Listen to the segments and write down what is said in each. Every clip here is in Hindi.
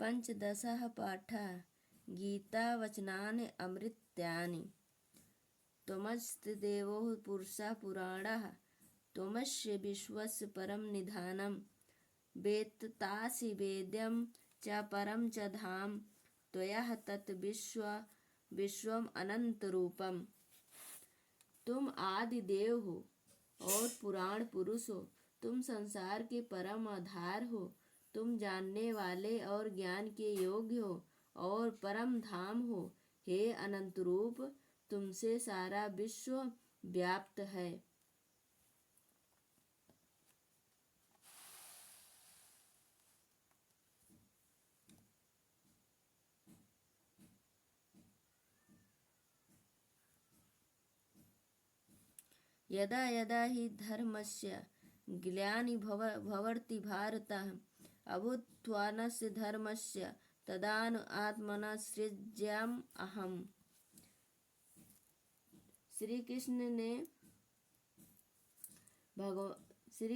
पंचदशः पाठः गीतावचनानि अमृतानि। त्वमस्ति पुरुषः पुराणः त्वमस्य विश्वस्य परं निधानम्। वेत्तासि वेद्यं च परं च धाम त्वया तत् विश्वम् अनंतरूपम्। तुम आदि देव हो और पुराण पुरुष हो। तुम संसार के परम आधार हो। तुम जानने वाले और ज्ञान के योग्य हो और परम धाम हो। हे अनंत रूप, तुमसे सारा विश्व व्याप्त है। यदा यदा हि धर्मस्य ग्लानिर्भवति भारत अभूत्थानस्य धर्मस्य तदानु आत्मना सृजाम्यहम् अहम्। श्री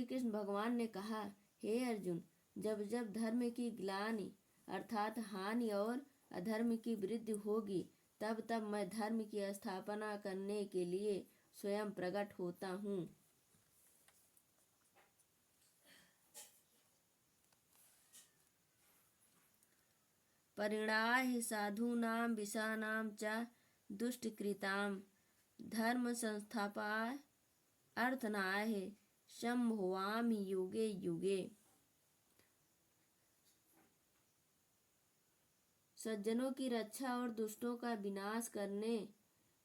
कृष्ण भगवान ने कहा, हे अर्जुन, जब जब धर्म की ग्लानि अर्थात हानि और अधर्म की वृद्धि होगी, तब तब मैं धर्म की स्थापना करने के लिए स्वयं प्रकट होता हूँ। परिणाहि साधूनां विषाणां च दुष्टकृतां धर्म संस्थापनाय अर्थनाय संभवामि युगे युगे। सज्जनों की रक्षा और दुष्टों का विनाश करने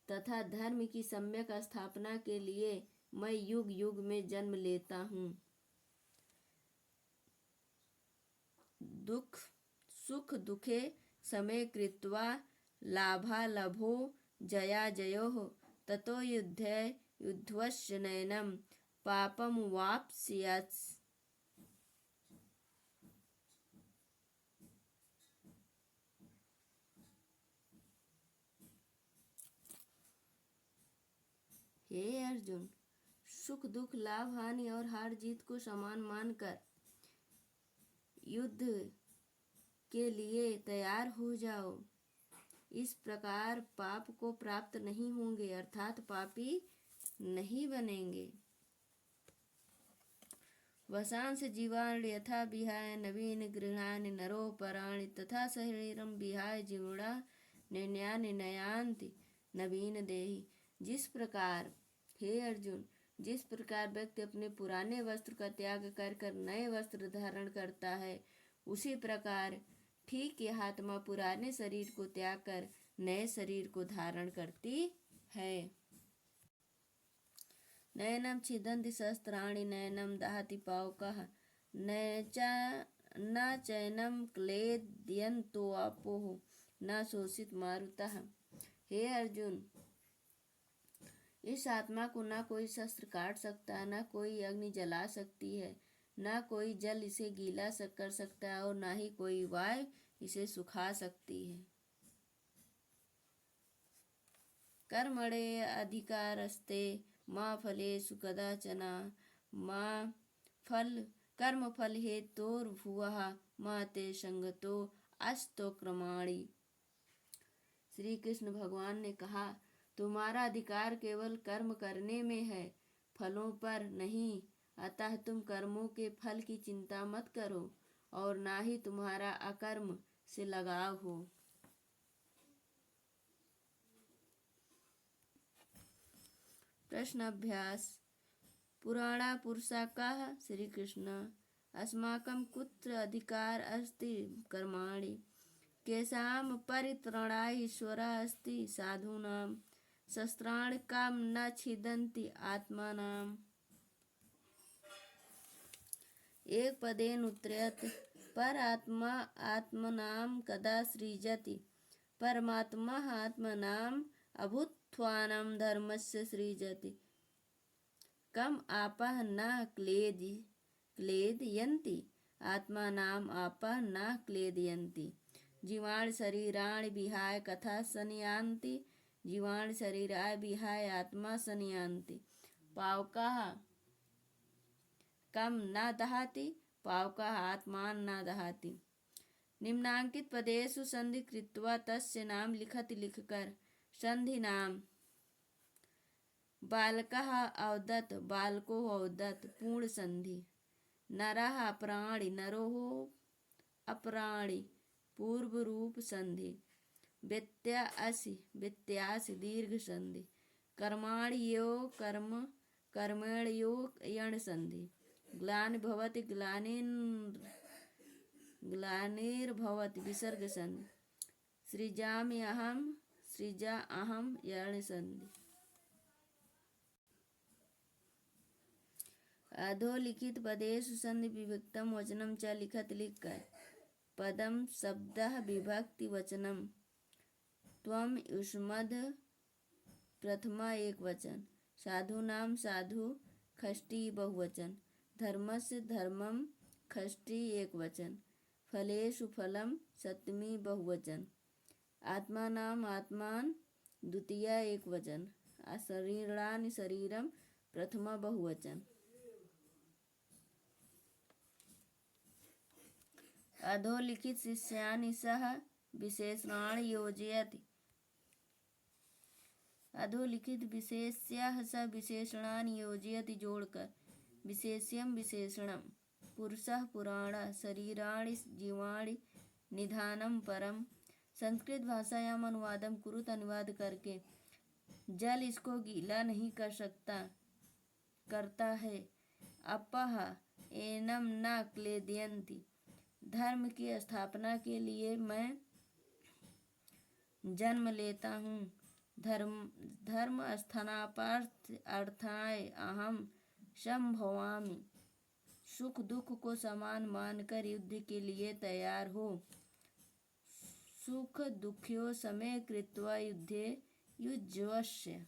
तथा धर्म की सम्यक स्थापना के लिए मैं युग युग में जन्म लेता हूँ। सुख दुखे समे कृत्वा लाभालभो जया जयोः ततो युद्धस्य नैनं पापं वाप्स्यात्। हे अर्जुन, सुख दुख लाभ हानि और हार जीत को समान मानकर युद्ध के लिए तैयार हो जाओ। इस प्रकार पाप को प्राप्त नहीं होंगे अर्थात पापी नहीं बनेंगे। वसांस जीवान् यथा विहाय नवीन गृहाणि नरोपराणि तथा शरीरं विहाय जीर्णा नैन्यानि नयान्ति नवीन देहि। जिस प्रकार, हे अर्जुन, जिस प्रकार व्यक्ति अपने पुराने वस्त्र का त्याग कर नए वस्त्र धारण करता है, उसी प्रकार ठीक यह आत्मा पुराने शरीर को त्याग कर नए शरीर को धारण करती है। नैनं छिदन्ति शस्त्राणि नैनं दहति पावकः न चैनं क्लेदयन्तोऽपोः न शोषित मारुतः। हे अर्जुन, इस आत्मा को न कोई शस्त्र काट सकता, न कोई अग्नि जला सकती है, न कोई जल इसे गीला कर सकता है और न ही कोई वायु इसे सुखा सकती है। कर्मणे अधिकारस्ते मा फलेषु कदाचन मा कर्मफल हेतुर्भुवः मा ते संगतो अस्तो कर्माणि। श्री कृष्ण भगवान ने कहा, तुम्हारा अधिकार केवल कर्म करने में है, फलों पर नहीं। अतः तुम कर्मों के फल की चिंता मत करो और ना ही तुम्हारा अकर्म से लगाव हो। प्रश्न अभ्यास। पुराणा पुरुषा कः? श्री कृष्ण। अस्माकं कुत्र अधिकार अस्ति कर्माणि? केषां परित्राणाय ईश्वरः अस्ति? साधूनां। शस्त्राणि कां न छिदन्ति आत्मानाम्। एक पदेन उत्तरयत्। पर आत्मा आत्मनां कदा सृजति? परमात्मा आत्मनाम् अभूत्थानं धर्मस्य सृजति। कम आपः न क्लेदयन्ति आत्मानाम् आपः न क्लेदयन्ति। जीवाणि शरीराणि विहाय कथा संयान्ति। जीवाणि शरीराणि विहाय आत्मा संयान्ति। पावकः कम न दहति? पावकः आत्मानं न दहति। निम्नांकित पदेषु संधि कृत्वा तस्य नाम लिखकर संधि नाम बालकः अवदत् बालको अवदत् पूर्ण संधि नरः प्राणी नरोः अप्राणी पूर्व रूप संधि व्यत्यासि व्यत्यासि दीर्घ संधि कर्माणि यो कर्म कर्मेण्यो यण संधि ग्लानि भवति ग्लानिर्भवति विसर्ग संधि सृजामि अहं सृजा अहं यण संधि। अधोलिखित पदेषु संधि विभक्तं वचनं च लिखकर पदम शब्दः विभक्ति वचनम त्वम युष्मद् प्रथमा एक वचन साधूनां साधु षष्ठी बहुवचन धर्मस्य धर्मम षष्ठी एक वचन फलेषु फलम सप्तमी बहुवचन आत्मानां आत्मान द्वितीया एक वचन शरीराणि शरीरम प्रथमा बहुवचन। अधोलिखित शिष्यानि सह विशेषणानि योजयति अधोलिखित विशेष्यः स विशेषणानि योजयति जोड़कर विशेष्यं विशेषणम पुरुषः पुराणः शरीराणि जीवाणि निधानम परम। संस्कृत भाषायाम अनुवादम कुरुत अनुवाद करके जल इसको गीला नहीं करता है अपह एनम न क्लेदयन्ति धर्म की स्थापना के लिए मैं जन्म लेता हूँ धर्म स्थापनार्थाय अहम संभवामि सुख दुख को समान मानकर युद्ध के लिए तैयार हो सुख दुख्यो समय कृत्वा युद्धे युज्यवस्य।